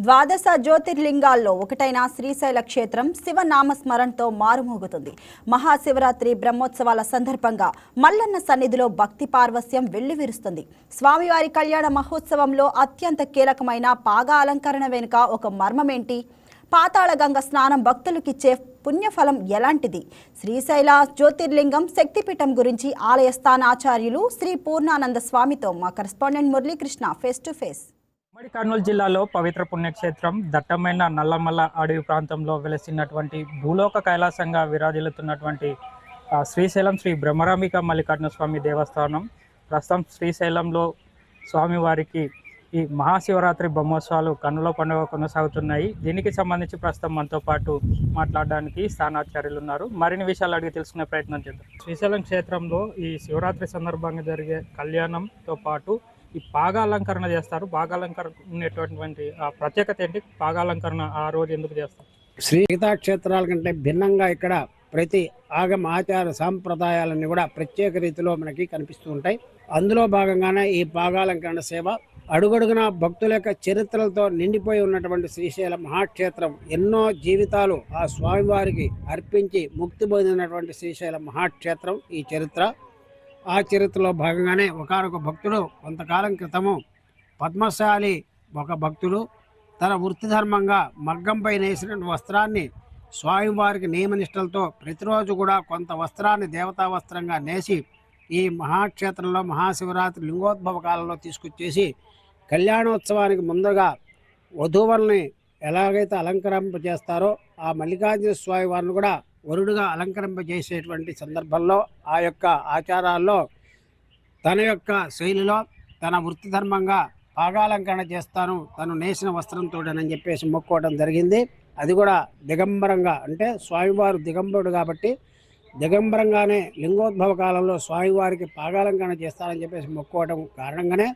ద్వాదశ జ్యోతిర్లింగాల్లో ఒకటైన శ్రీశైల క్షేత్రం శివనామస్మరణతో మారుమోగుతుంది. మహాశివరాత్రి బ్రహ్మోత్సవాల సందర్భంగా మల్లన్న సన్నిధిలో భక్తి పార్వస్యం వెల్లివిరుస్తుంది. స్వామివారి కళ్యాణ మహోత్సవంలో అత్యంత కీలకమైన పాగా అలంకరణ వెనుక ఒక మర్మమేంటి? పాతాళగంగ స్నానం భక్తులకిచ్చే పుణ్యఫలం ఎలాంటిది? శ్రీశైల జ్యోతిర్లింగం శక్తిపీఠం గురించి ఆలయ స్థానాచార్యులు శ్రీ పూర్ణానంద స్వామితో మా correspondent Muralikrishna face to face. ఉమ్మడి కర్నూలు జిల్లాలో పవిత్ర పుణ్యక్షేత్రం దట్టమైన నల్లమల్ల అడవి ప్రాంతంలో వెలసినటువంటి భూలోక కైలాసంగా విరాజిల్లుతున్నటువంటి శ్రీశైలం శ్రీ బ్రహ్మరాంబిక మల్లికార్జున స్వామి దేవస్థానం. ప్రస్తుతం శ్రీశైలంలో స్వామివారికి ఈ మహాశివరాత్రి బ్రహ్మోత్సవాలు కన్నుల పండుగ కొనసాగుతున్నాయి. దీనికి సంబంధించి ప్రస్తుతం మనతో పాటు మాట్లాడడానికి స్థానాచార్యులు ఉన్నారు. మరిన్ని విషయాలు అడిగి తెలుసుకునే ప్రయత్నం చేద్దాం. శ్రీశైలం క్షేత్రంలో ఈ శివరాత్రి సందర్భంగా జరిగే కళ్యాణంతో పాటు ఈ పాగాలంకరణ చేస్తారు. పాగాలంకరణ ఉండేటటువంటి ప్రత్యేకత ఏంటి? పాగాలంకరణ ఆ రోజు ఎందుకు చేస్తారు? మిగతా క్షేత్రాల కంటే భిన్నంగా ఇక్కడ ప్రతి ఆగమ ఆచార సాంప్రదాయాలన్నీ కూడా ప్రత్యేక రీతిలో మనకి కనిపిస్తూ ఉంటాయి. అందులో భాగంగానే ఈ పాగాలంకరణ సేవ అడుగడుగున భక్తుల యొక్క చరిత్రలతో నిండిపోయి ఉన్నటువంటి శ్రీశైల మహాక్షేత్రం. ఎన్నో జీవితాలు ఆ స్వామివారికి అర్పించి ముక్తి పొందినటువంటి శ్రీశైల మహాక్షేత్రం ఈ చరిత్ర. ఆ చరిత్రలో భాగంగానే ఒకనొక భక్తుడు కొంతకాలం క్రితము పద్మశాలి ఒక భక్తుడు తన వృత్తి ధర్మంగా మగ్గంపై నేసినటువంటి వస్త్రాన్ని స్వామివారికి నియమనిష్టలతో ప్రతిరోజు కూడా కొంత వస్త్రాన్ని దేవతా వస్త్రంగా నేసి ఈ మహాక్షేత్రంలో మహాశివరాత్రి లింగోద్భవ కాలంలో తీసుకొచ్చేసి కళ్యాణోత్సవానికి ముందుగా వధూవరుల్ని ఎలాగైతే అలంకరింపజేస్తారో ఆ మల్లికార్జున స్వామి వారిని కూడా వరుడుగా అలంకరింపజేసేటువంటి సందర్భంలో ఆ యొక్క ఆచారాల్లో తన యొక్క శైలిలో తన వృత్తి ధర్మంగా పాగాలంకరణ చేస్తాను తను నేసిన వస్త్రంతోడని చెప్పేసి మొక్కోవడం జరిగింది. అది కూడా దిగంబరంగా, అంటే స్వామివారు దిగంబరుడు కాబట్టి దిగంబరంగానే లింగోద్భవ కాలంలో స్వామివారికి పాగాలంకరణ చేస్తానని చెప్పేసి మొక్కోవడం కారణంగానే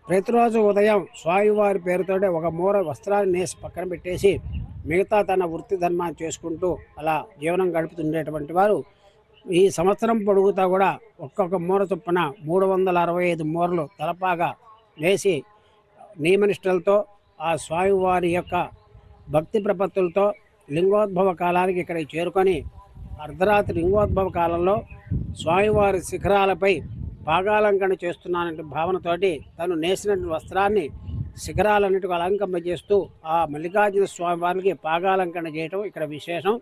ప్రతిరోజు ఉదయం స్వామివారి పేరుతోటే ఒక మూర వస్త్రాన్ని నేసి పక్కన పెట్టేసి మిగతా తన వృత్తి ధర్మాన్ని చేసుకుంటూ అలా జీవనం గడుపుతుండేటువంటి వారు ఈ సంవత్సరం పొడుగుతా కూడా ఒక్కొక్క మూర చొప్పున 365 మూరలు తలపాగా వేసి నియమనిష్టలతో ఆ స్వామివారి యొక్క భక్తి ప్రపత్తులతో లింగోద్భవ కాలానికి ఇక్కడికి చేరుకొని అర్ధరాత్రి లింగోద్భవ కాలంలో స్వామివారి శిఖరాలపై పాగాలంకరణ చేస్తున్నానంటే భావనతోటి తను నేసినటువంటి వస్త్రాన్ని శిఖరాలన్నిటికీ అలంకరింపజేస్తూ ఆ మల్లికార్జున స్వామి వారికి పాగాలంకరణ చేయటం ఇక్కడ విశేషం.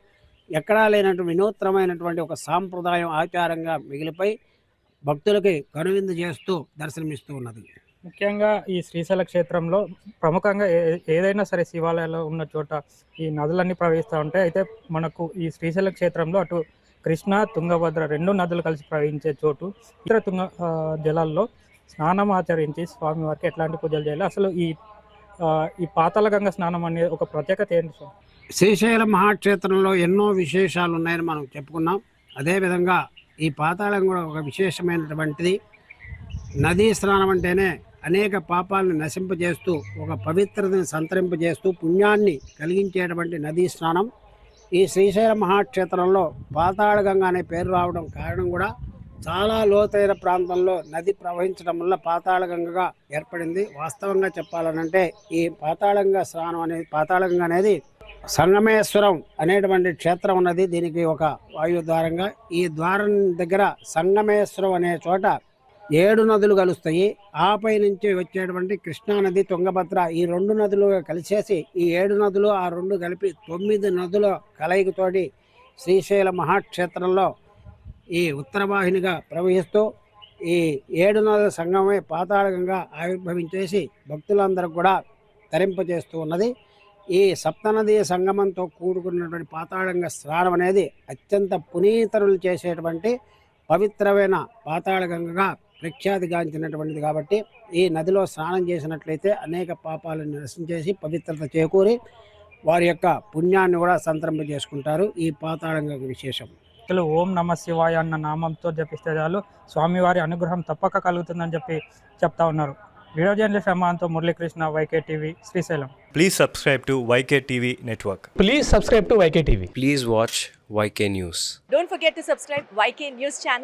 ఎక్కడా లేనటువంటి వినూత్నమైనటువంటి ఒక సాంప్రదాయం ఆచారంగా మిగిలిపోయి భక్తులకి కనువిందు చేస్తూ దర్శనమిస్తూ ఉన్నది. ముఖ్యంగా ఈ శ్రీశైల క్షేత్రంలో ప్రముఖంగా ఏదైనా సరే శివాలయాల్లో ఉన్న చోట ఈ నదులన్నీ ప్రవహిస్తూ ఉంటాయి. అయితే మనకు ఈ శ్రీశైల క్షేత్రంలో అటు కృష్ణ తుంగభద్ర 2 నదులు కలిసి ప్రవహించే చోటు. ఇతర తుంగ జలాల్లో స్నానం ఆచరించి స్వామివారికి ఎట్లాంటి పూజలు చేయాలి? అసలు ఈ పాతాళగంగ స్నానం అనే ఒక ప్రత్యేకత ఏంటి? శ్రీశైల మహాక్షేత్రంలో ఎన్నో విశేషాలు ఉన్నాయని మనం చెప్పుకున్నాం. అదేవిధంగా ఈ పాతాళం కూడా ఒక విశేషమైనటువంటిది. నదీ స్నానం అంటేనే అనేక పాపాలను నశింపజేస్తూ ఒక పవిత్రతను సంతరింపజేస్తూ పుణ్యాన్ని కలిగించేటువంటి నదీ స్నానం. ఈ శ్రీశైల మహాక్షేత్రంలో పాతాళగంగ అనే పేరు రావడం కారణం కూడా చాలా లోతైన ప్రాంతంలో నది ప్రవహించడం వల్ల పాతాళగంగగా ఏర్పడింది. వాస్తవంగా చెప్పాలనంటే ఈ పాతాళగంగ అనేది సంగమేశ్వరం అనేటువంటి క్షేత్రం ఉన్నది. దీనికి ఒక వాయు ద్వారంగా, ఈ ద్వారం దగ్గర సంగమేశ్వరం అనే చోట 7 నదులు కలుస్తాయి. ఆపై నుంచి వచ్చేటువంటి కృష్ణానది, తుంగభద్ర ఈ 2 నదులు కలిసేసి ఈ 7 నదులు ఆ 2 కలిపి 9 నదుల కలయికతోటి శ్రీశైల మహాక్షేత్రంలో ఈ ఉత్తరవాహినిగా ప్రవహిస్తూ ఈ 7 నదుల సంగమే పాతాళగంగా ఆవిర్భవించేసి భక్తులందరూ కూడా తరింపజేస్తూ ఉన్నది. ఈ సప్తనదీ సంగమంతో కూడుకున్నటువంటి పాతాళగంగ స్నానం అనేది అత్యంత పునీతరులు చేసేటువంటి పవిత్రమైన పాతాళగంగగా ప్రఖ్యాతిగాంచినటువంటిది కాబట్టి ఈ నదిలో స్నానం చేసినట్లయితే అనేక పాపాలను నశించేసి పవిత్రత చేకూరి వారి యొక్క పుణ్యాన్ని కూడా సంతరింపజేసుకుంటారు. ఈ పాతాళగంగ విశేషం. ఓం నమ శివాయ అన్న నామంతో జపిస్తే చాలు స్వామివారి అనుగ్రహం తప్పక కలుగుతుందని చెప్తా ఉన్నారు. వీడియో జర్నలిస్ట్ అమ్మాంతో Muralikrishna, YK TV, Srisailam. Please subscribe to YK TV network. Please subscribe to YK TV. Please watch YK News. Don't forget to subscribe YK News channel